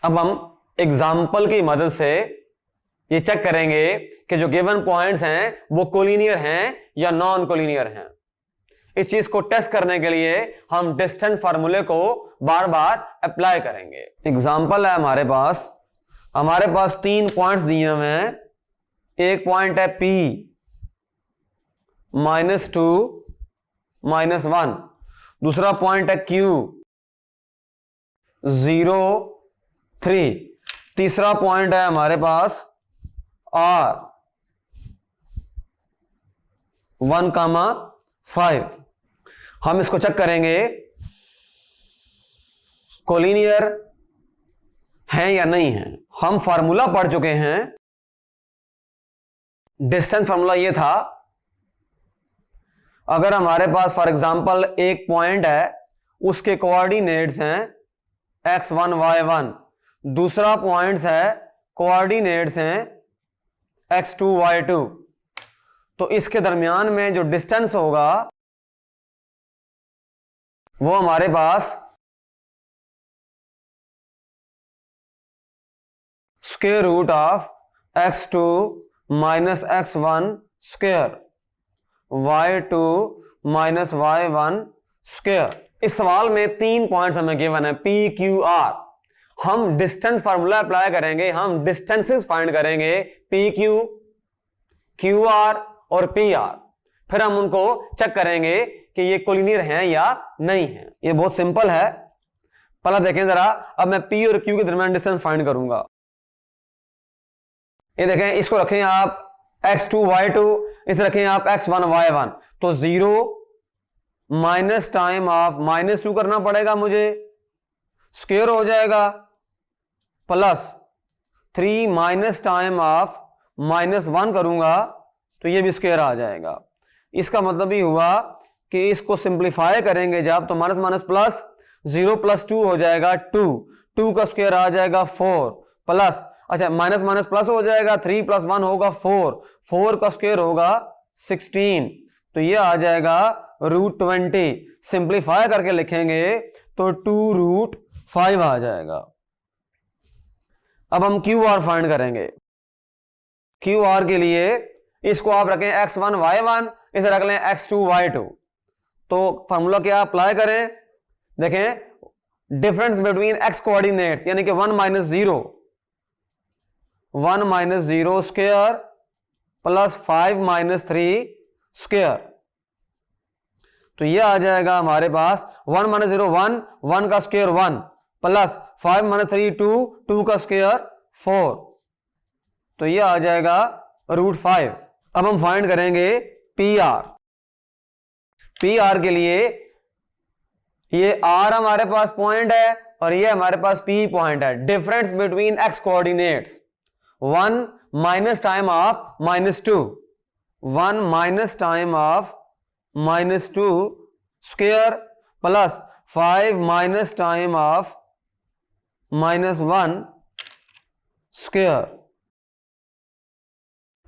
अब हम एग्जाम्पल की मदद से ये चेक करेंगे कि जो गिवन पॉइंट्स हैं वो कोलिनियर हैं या नॉन कोलिनियर हैं। इस चीज को टेस्ट करने के लिए हम डिस्टेंस फार्मूले को बार बार अप्लाई करेंगे। एग्जाम्पल है हमारे पास 3 पॉइंट्स दिए हुए हैं। एक पॉइंट है P -2 -1, दूसरा पॉइंट है Q 0 3, तीसरा पॉइंट है हमारे पास R 1,5। हम इसको चेक करेंगे कोलिनियर है या नहीं है। हम फार्मूला पढ़ चुके हैं। डिस्टेंस फार्मूला ये था, अगर हमारे पास फॉर एग्जांपल एक पॉइंट है, उसके कोऑर्डिनेट्स हैं x1 y1, दूसरा पॉइंट्स है कोऑर्डिनेट्स हैं x2 y2, तो इसके दरमियान में जो डिस्टेंस होगा वो हमारे पास square root of x2 minus x1 square y2 minus y1 square. इस सवाल में 3 पॉइंट्स हमें गिवन है P Q R। हम डिस्टेंस फार्मूला अप्लाई करेंगे, हम डिस्टेंसेस फाइंड करेंगे P Q, Q R और P R। फिर हम उनको चेक करेंगे कि ये कोलिनियर हैं या नहीं है। ये बहुत सिंपल है। पहला देखें जरा, अब मैं P और Q के दरमियान डिस्टेंस फाइंड करूंगा। ये देखें, इसको रखें आप x2 y2, इसे रखें आप x1 y1, तो 0 माइनस टाइम ऑफ -2 करना पड़ेगा मुझे, स्क्वायर हो जाएगा, प्लस 3 माइनस टाइम ऑफ -1 करूंगा तो ये भी स्क्वायर आ जाएगा। इसका मतलब ही हुआ कि इसको सिंप्लीफाई करेंगे जब, तो माइनस माइनस प्लस, 0 + 2 हो जाएगा 2 का स्क्वायर आ जाएगा 4, प्लस अच्छा माइनस माइनस प्लस हो जाएगा, 3 + 1 होगा 4 का स्क्वायर होगा 16, तो ये आ जाएगा √20। सिंप्लीफाई करके लिखेंगे तो 2√5 आ जाएगा। अब हम QR फाइंड करेंगे। QR के लिए इसको आप रखें x1 y1, इसे रख लें x2 y2, तो फॉर्मूला क्या अप्लाई करें, देखें डिफरेंस बिटवीन x कोऑर्डिनेट्स यानी कि 1 - 0 स्क्वायर प्लस 5 - 3 स्क्वायर, तो ये आ जाएगा हमारे पास 1 - 0 1 का स्क्वायर 1, प्लस 5 - 3 2 का स्क्वायर 4, तो ये आ जाएगा √5। अब हम फाइंड करेंगे PR के लिए, ये R हमारे पास पॉइंट है और ये हमारे पास P पॉइंट है। Difference between x coordinates 1 minus time of -2, 1 minus time of -2 square plus 5 minus time of -1 square,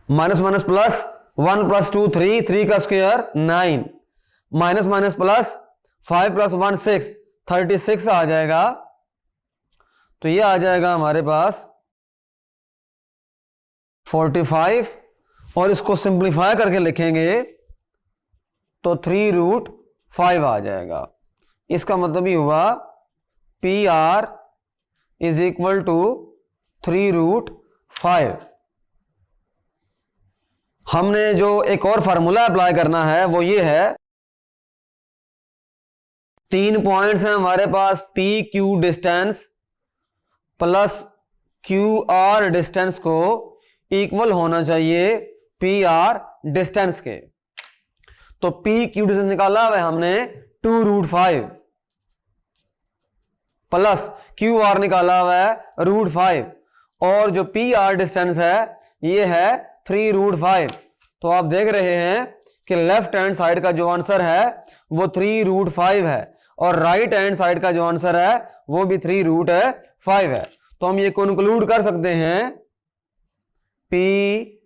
minus minus plus, 1 + 2 3 का स्क्वायर 9, माइनस माइनस प्लस, 5 + 1 6, 36 आ जाएगा। तो ये आ जाएगा हमारे पास 45, और इसको सिंप्लीफाई करके लिखेंगे तो 3√5 आ जाएगा। इसका मतलब ही हुआ PR = 3√5। हमने जो एक और फार्मूला अप्लाई करना है वो ये है, 3 पॉइंट्स हैं हमारे पास, PQ distance plus QR distance को इक्वल होना चाहिए PR डिस्टेंस के। तो PQ डिस्टेंस निकाला हुआ है हमने 2√5 प्लस QR निकाला हुआ है √5, और जो PR डिस्टेंस है ये है 3√5। तो आप देख रहे हैं कि लेफ्ट हैंड साइड का जो आंसर है वो 3√5 है और राइट हैंड साइड का जो आंसर है वो भी 3√5 है। तो हम ये कंक्लूड कर सकते हैं PQR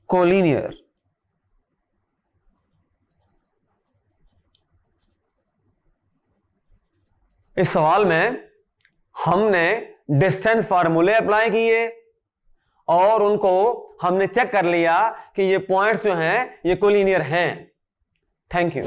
कोलिनियर। इस सवाल में हमने डिस्टेंस फार्मूले अप्लाई किए और उनको हमने चेक कर लिया कि ये पॉइंट्स जो हैं ये कोलिनियर हैं। Thank you.